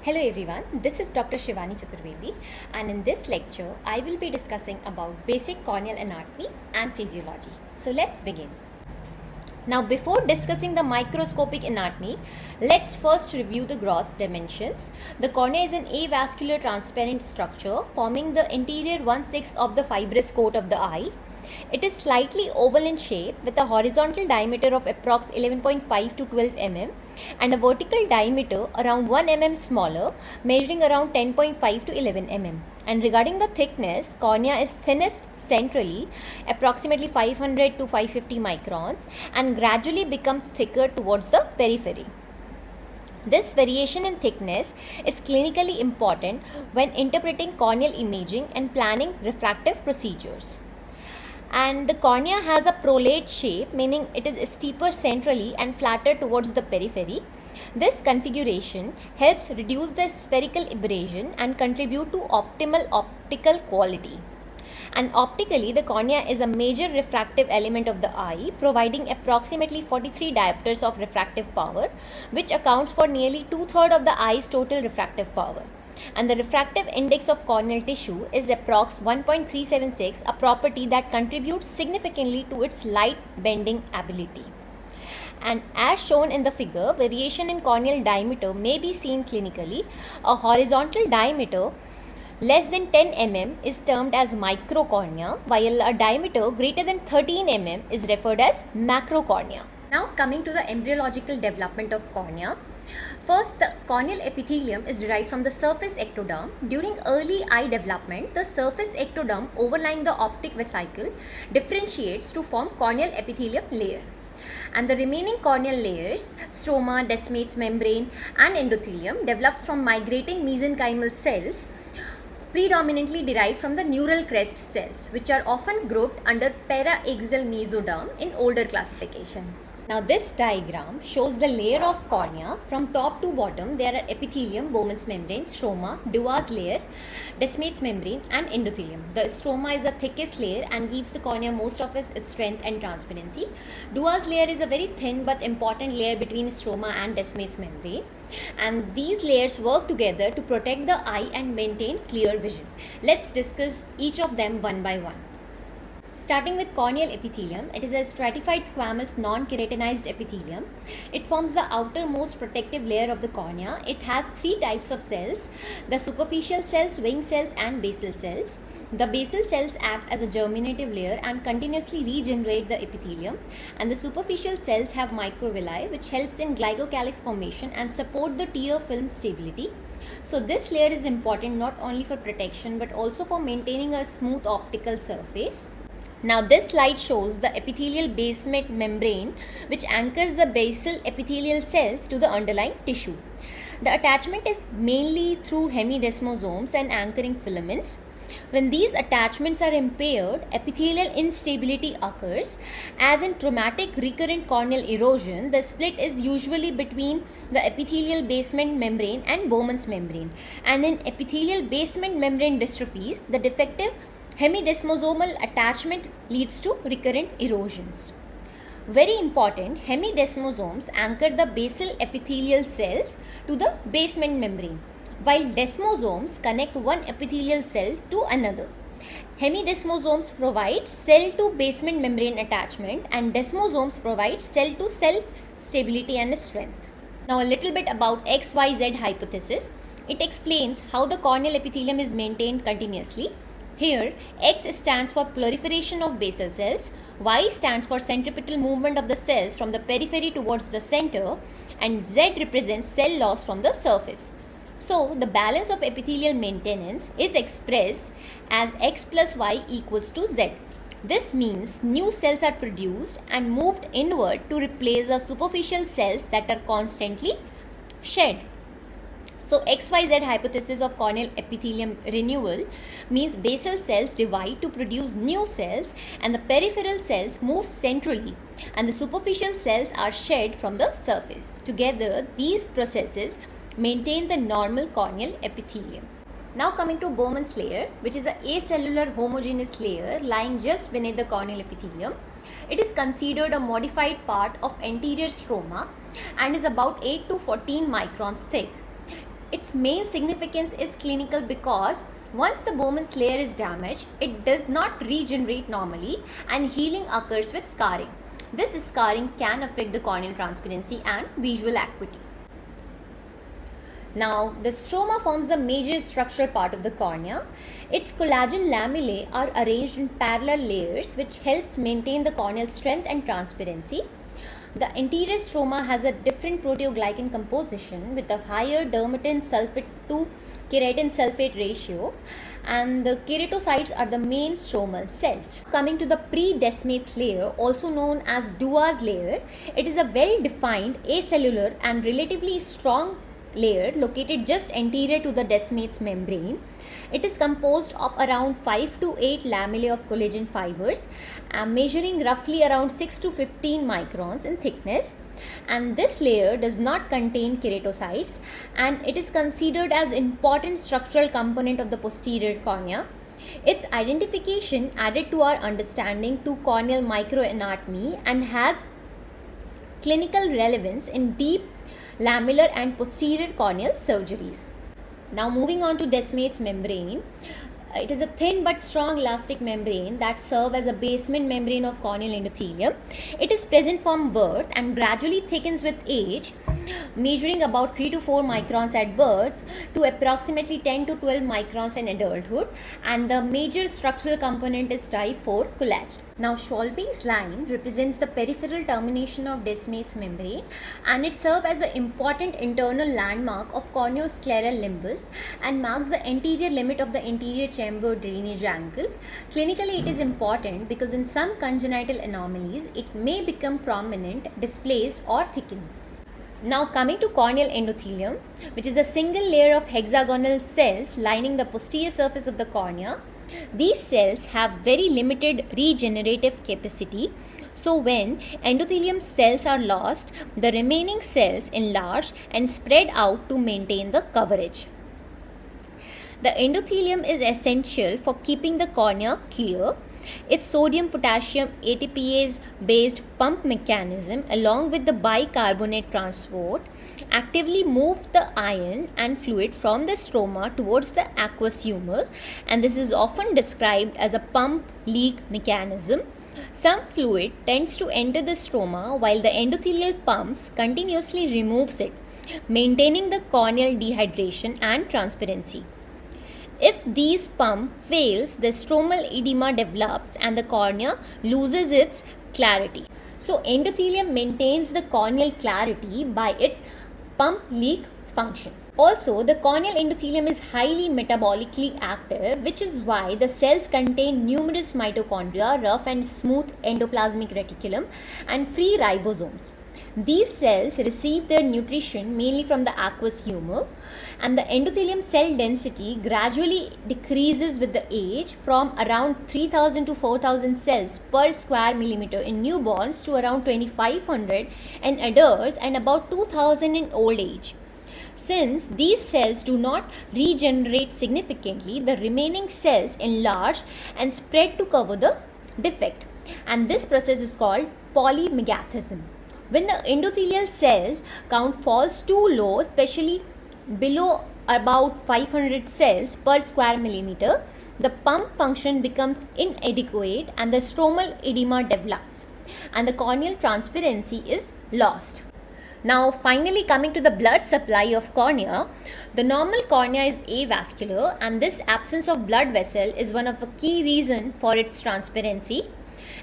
Hello everyone, this is Dr. Shiwani Chaturvedy, and in this lecture I will be discussing about basic corneal anatomy and physiology. So let's begin. Now before discussing the microscopic anatomy, let's first review the gross dimensions. The cornea is an avascular transparent structure forming the interior 1/6 of the fibrous coat of the eye. It is slightly oval in shape with a horizontal diameter of approx 11.5 to 12 mm and a vertical diameter around 1 mm smaller, measuring around 10.5 to 11 mm. And regarding the thickness, cornea is thinnest centrally, approximately 500 to 550 microns, and gradually becomes thicker towards the periphery. This variation in thickness is clinically important when interpreting corneal imaging and planning refractive procedures. And the cornea has a prolate shape, meaning it is steeper centrally and flatter towards the periphery. This configuration helps reduce the spherical aberration and contribute to optimal optical quality. And optically, the cornea is a major refractive element of the eye, providing approximately 43 diopters of refractive power, which accounts for nearly 2/3 of the eye's total refractive power. And the refractive index of corneal tissue is approx 1.376, a property that contributes significantly to its light bending ability. And as shown in the figure, variation in corneal diameter may be seen clinically. A horizontal diameter less than 10 mm is termed as microcornea, while a diameter greater than 13 mm is referred as macrocornea. Now coming to the embryological development of cornea. First, the corneal epithelium is derived from the surface ectoderm. During early eye development, the surface ectoderm overlying the optic vesicle differentiates to form corneal epithelium layer. And the remaining corneal layers, stroma, descemet's membrane, and endothelium, develops from migrating mesenchymal cells predominantly derived from the neural crest cells, which are often grouped under paraaxial mesoderm in older classification. Now this diagram shows the layer of cornea. From top to bottom there are epithelium, Bowman's membrane, stroma, Duval's layer, descemet's membrane, and endothelium. The stroma is the thickest layer and gives the cornea most of its strength and transparency. Duval's layer is a very thin but important layer between stroma and descemet's membrane. And these layers work together to protect the eye and maintain clear vision. Let's discuss each of them one by one. Starting with corneal epithelium, it is a stratified squamous non-keratinized epithelium. It forms the outermost protective layer of the cornea. It has three types of cells: the superficial cells, wing cells, and basal cells. The basal cells act as a germinative layer and continuously regenerate the epithelium, and the superficial cells have microvilli, which helps in glycocalyx formation and support the tear film stability. So this layer is important not only for protection but also for maintaining a smooth optical surface. Now this slide shows the epithelial basement membrane, which anchors the basal epithelial cells to the underlying tissue. The attachment is mainly through hemidesmosomes and anchoring filaments. When these attachments are impaired, epithelial instability occurs. As in traumatic recurrent corneal erosion, the split is usually between the epithelial basement membrane and Bowman's membrane. And in epithelial basement membrane dystrophies, the defective hemidesmosomal attachment leads to recurrent erosions. Very important, hemidesmosomes anchor the basal epithelial cells to the basement membrane, while desmosomes connect one epithelial cell to another. Hemidesmosomes provide cell to basement membrane attachment, and desmosomes provide cell to cell stability and strength. Now a little bit about XYZ hypothesis. It explains how the corneal epithelium is maintained continuously. Here, X stands for proliferation of basal cells, Y stands for centripetal movement of the cells from the periphery towards the center, and Z represents cell loss from the surface. So, the balance of epithelial maintenance is expressed as X plus Y equals to Z. This means new cells are produced and moved inward to replace the superficial cells that are constantly shed. So XYZ hypothesis of corneal epithelium renewal means basal cells divide to produce new cells, and the peripheral cells move centrally, and the superficial cells are shed from the surface. Together, these processes maintain the normal corneal epithelium. Now coming to Bowman's layer, which is an acellular homogeneous layer lying just beneath the corneal epithelium. It is considered a modified part of anterior stroma and is about 8 to 14 microns thick. Its main significance is clinical because once the Bowman's layer is damaged, it does not regenerate normally and healing occurs with scarring. This scarring can affect the corneal transparency and visual acuity. Now, the stroma forms the major structural part of the cornea. Its collagen lamellae are arranged in parallel layers, which helps maintain the corneal strength and transparency. The anterior stroma has a different proteoglycan composition with a higher dermatin sulfate to keratin sulfate ratio, and the keratocytes are the main stromal cells. Coming to the pre-desmates layer, also known as Dua's layer, it is a well-defined acellular and relatively strong layer located just anterior to the desmates membrane. It is composed of around 5 to 8 lamellae of collagen fibers, measuring roughly around 6 to 15 microns in thickness. And this layer does not contain keratocytes, and it is considered as important structural component of the posterior cornea. Its identification added to our understanding to corneal microanatomy and has clinical relevance in deep lamellar and posterior corneal surgeries. Now moving on to desmates membrane. It is a thin but strong elastic membrane that serves as a basement membrane of corneal endothelium. It is present from birth and gradually thickens with age, measuring about 3 to 4 microns at birth to approximately 10 to 12 microns in adulthood, and the major structural component is type 4 collagen. Now, Schwalbe's line represents the peripheral termination of desmates membrane, and it serves as an important internal landmark of corneoscleral limbus and marks the anterior limit of the anterior chamber drainage angle. Clinically, it is important because in some congenital anomalies, it may become prominent, displaced, or thickened. Now coming to corneal endothelium, which is a single layer of hexagonal cells lining the posterior surface of the cornea. These cells have very limited regenerative capacity, so when endothelium cells are lost, the remaining cells enlarge and spread out to maintain the coverage. The endothelium is essential for keeping the cornea clear. Its sodium-potassium ATPase based pump mechanism along with the bicarbonate transport actively move the ion and fluid from the stroma towards the aqueous humor, and this is often described as a pump leak mechanism. Some fluid tends to enter the stroma while the endothelial pumps continuously removes it, maintaining the corneal dehydration and transparency. If these pump fails, the stromal edema develops and the cornea loses its clarity. So endothelium maintains the corneal clarity by its pump leak function. Also, the corneal endothelium is highly metabolically active, which is why the cells contain numerous mitochondria, rough and smooth endoplasmic reticulum, and free ribosomes. These cells receive their nutrition mainly from the aqueous humor, and the endothelium cell density gradually decreases with the age from around 3000 to 4000 cells per square millimeter in newborns to around 2500 in adults and about 2000 in old age. Since these cells do not regenerate significantly, the remaining cells enlarge and spread to cover the defect, and this process is called polymegathism. When the endothelial cell count falls too low, especially below about 500 cells per square millimeter, the pump function becomes inadequate and the stromal edema develops and the corneal transparency is lost. Now finally coming to the blood supply of cornea, the normal cornea is avascular, and this absence of blood vessel is one of the key reasons for its transparency.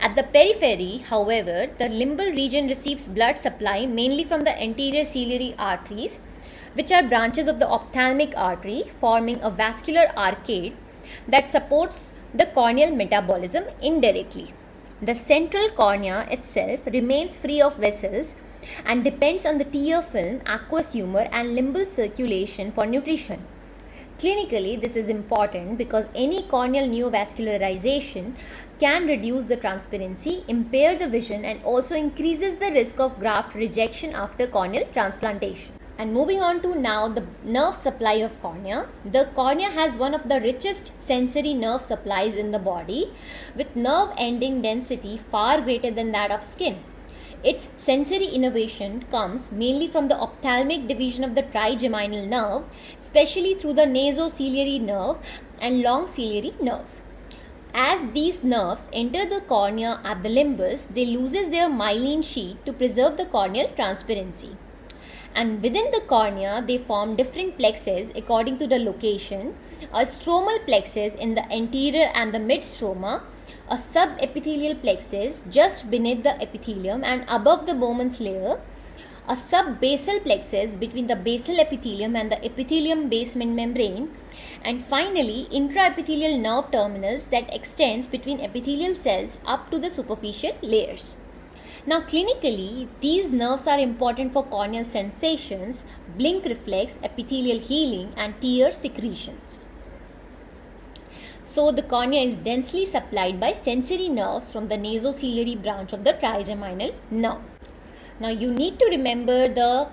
At the periphery, however, the limbal region receives blood supply mainly from the anterior ciliary arteries, which are branches of the ophthalmic artery, forming a vascular arcade that supports the corneal metabolism indirectly. The central cornea itself remains free of vessels and depends on the tear film, aqueous humor, and limbal circulation for nutrition. Clinically, this is important because any corneal neovascularization can reduce the transparency, impair the vision, and also increases the risk of graft rejection after corneal transplantation. And moving on to now the nerve supply of cornea. The cornea has one of the richest sensory nerve supplies in the body, with nerve ending density far greater than that of skin. Its sensory innervation comes mainly from the ophthalmic division of the trigeminal nerve, especially through the nasociliary nerve and long ciliary nerves. As these nerves enter the cornea at the limbus, they loses their myelin sheet to preserve the corneal transparency. And within the cornea, they form different plexes according to the location. A stromal plexus in the anterior and the mid stroma, a subepithelial plexus just beneath the epithelium and above the Bowman's layer, a subbasal plexus between the basal epithelium and the epithelium basement membrane, and finally intraepithelial nerve terminals that extends between epithelial cells up to the superficial layers. Now clinically, these nerves are important for corneal sensations, blink reflex, epithelial healing and tear secretions. So the cornea is densely supplied by sensory nerves from the nasociliary branch of the trigeminal nerve. Now you need to remember the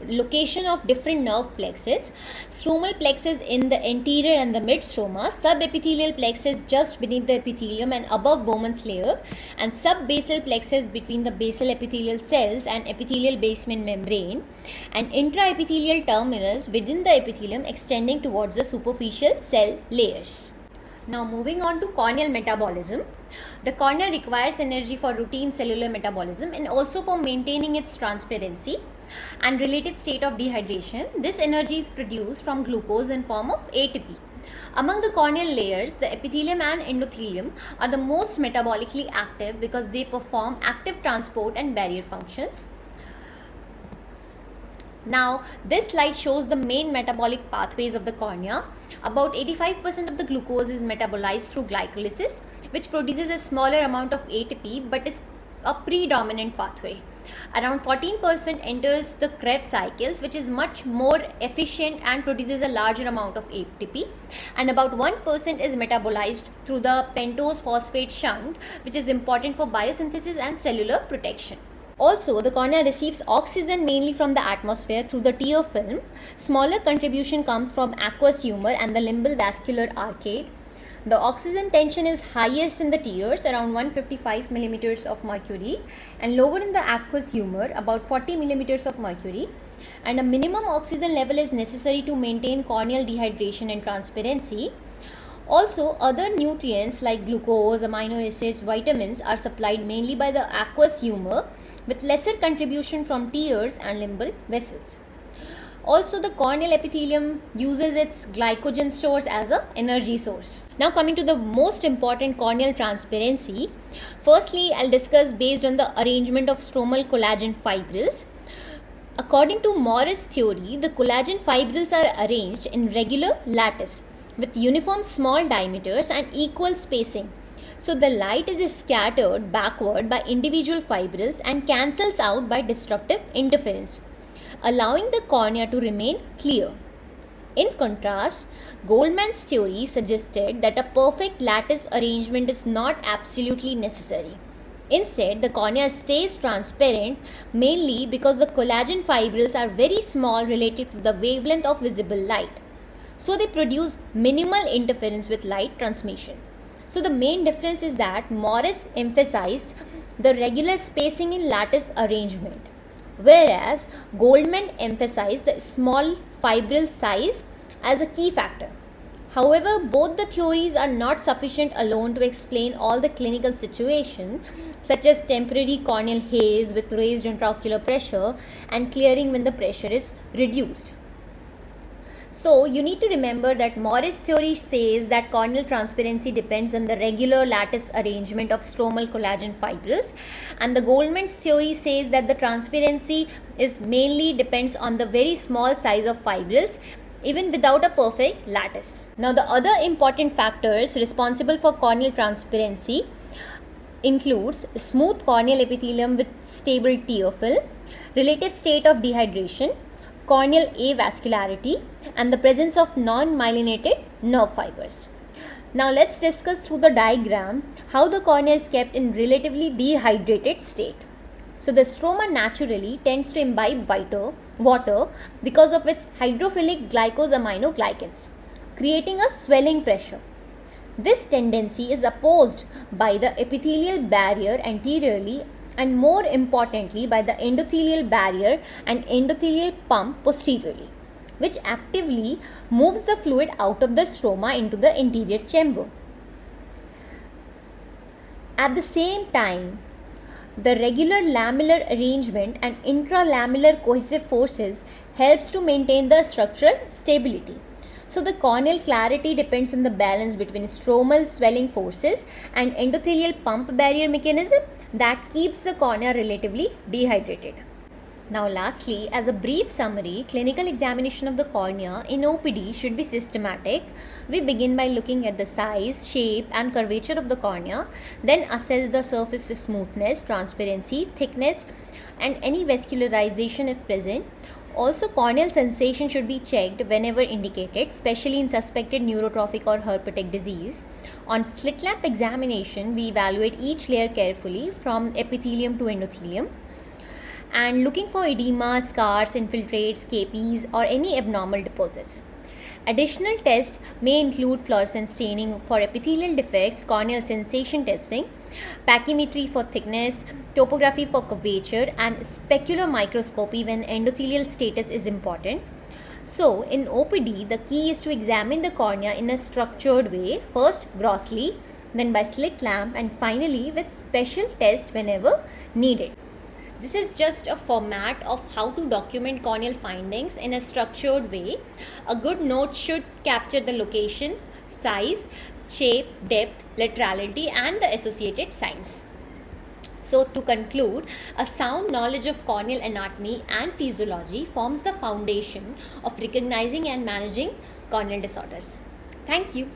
location of different nerve plexus. Stromal plexus in the anterior and the mid stroma, subepithelial plexus just beneath the epithelium and above Bowman's layer, and subbasal plexus between the basal epithelial cells and epithelial basement membrane, and intraepithelial terminals within the epithelium extending towards the superficial cell layers. Now moving on to corneal metabolism. The cornea requires energy for routine cellular metabolism and also for maintaining its transparency and relative state of dehydration. This energy is produced from glucose in form of ATP. Among the corneal layers, the epithelium and endothelium are the most metabolically active because they perform active transport and barrier functions. Now, this slide shows the main metabolic pathways of the cornea. About 85% of the glucose is metabolized through glycolysis, which produces a smaller amount of ATP but is a predominant pathway. Around 14% enters the Krebs cycles, which is much more efficient and produces a larger amount of ATP, and about 1% is metabolized through the pentose phosphate shunt, which is important for biosynthesis and cellular protection. Also, the cornea receives oxygen mainly from the atmosphere through the tear film. Smaller contribution comes from aqueous humor and the limbal vascular arcade. The oxygen tension is highest in the tears, around 155 millimeters of mercury, and lower in the aqueous humor, about 40 millimeters of mercury. And a minimum oxygen level is necessary to maintain corneal dehydration and transparency. Also, other nutrients like glucose, amino acids, vitamins are supplied mainly by the aqueous humor, with lesser contribution from tears and limbal vessels. Also, the corneal epithelium uses its glycogen stores as an energy source. Now coming to the most important corneal transparency. Firstly, I'll discuss based on the arrangement of stromal collagen fibrils. According to Morris theory, the collagen fibrils are arranged in regular lattice with uniform small diameters and equal spacing. So the light is scattered backward by individual fibrils and cancels out by destructive interference, allowing the cornea to remain clear. In contrast, Goldman's theory suggested that a perfect lattice arrangement is not absolutely necessary. Instead, the cornea stays transparent mainly because the collagen fibrils are very small relative to the wavelength of visible light. So they produce minimal interference with light transmission. So the main difference is that Morris emphasized the regular spacing in lattice arrangement, whereas Goldman emphasized the small fibril size as a key factor. However, both the theories are not sufficient alone to explain all the clinical situations, such as temporary corneal haze with raised intraocular pressure and clearing when the pressure is reduced. So, you need to remember that Morris theory says that corneal transparency depends on the regular lattice arrangement of stromal collagen fibrils, and the Goldman's theory says that the transparency is mainly depends on the very small size of fibrils even without a perfect lattice. Now, the other important factors responsible for corneal transparency includes smooth corneal epithelium with stable tear film, relative state of dehydration, corneal avascularity, and the presence of non-myelinated nerve fibers. Now let's discuss through the diagram how the cornea is kept in relatively dehydrated state. So the stroma naturally tends to imbibe water because of its hydrophilic glycosaminoglycans, creating a swelling pressure. This tendency is opposed by the epithelial barrier anteriorly and more importantly by the endothelial barrier and endothelial pump posteriorly, which actively moves the fluid out of the stroma into the anterior chamber. At the same time, the regular lamellar arrangement and intralamellar cohesive forces helps to maintain the structural stability. So the corneal clarity depends on the balance between stromal swelling forces and endothelial pump barrier mechanism that keeps the cornea relatively dehydrated. Now lastly, as a brief summary, clinical examination of the cornea in OPD should be systematic. We begin by looking at the size, shape and curvature of the cornea, then assess the surface smoothness, transparency, thickness and any vascularization if present. Also, corneal sensation should be checked whenever indicated, especially in suspected neurotrophic or herpetic disease. On slit lamp examination, we evaluate each layer carefully from epithelium to endothelium, and looking for edema, scars, infiltrates, capies or any abnormal deposits. Additional tests may include fluorescence staining for epithelial defects, corneal sensation testing, pachymetry for thickness, topography for curvature and specular microscopy when endothelial status is important. So in OPD, the key is to examine the cornea in a structured way, first grossly, then by slit lamp and finally with special tests whenever needed. This is just a format of how to document corneal findings in a structured way. A good note should capture the location, size, shape, depth, laterality and the associated signs. So to conclude, a sound knowledge of corneal anatomy and physiology forms the foundation of recognizing and managing corneal disorders. Thank you.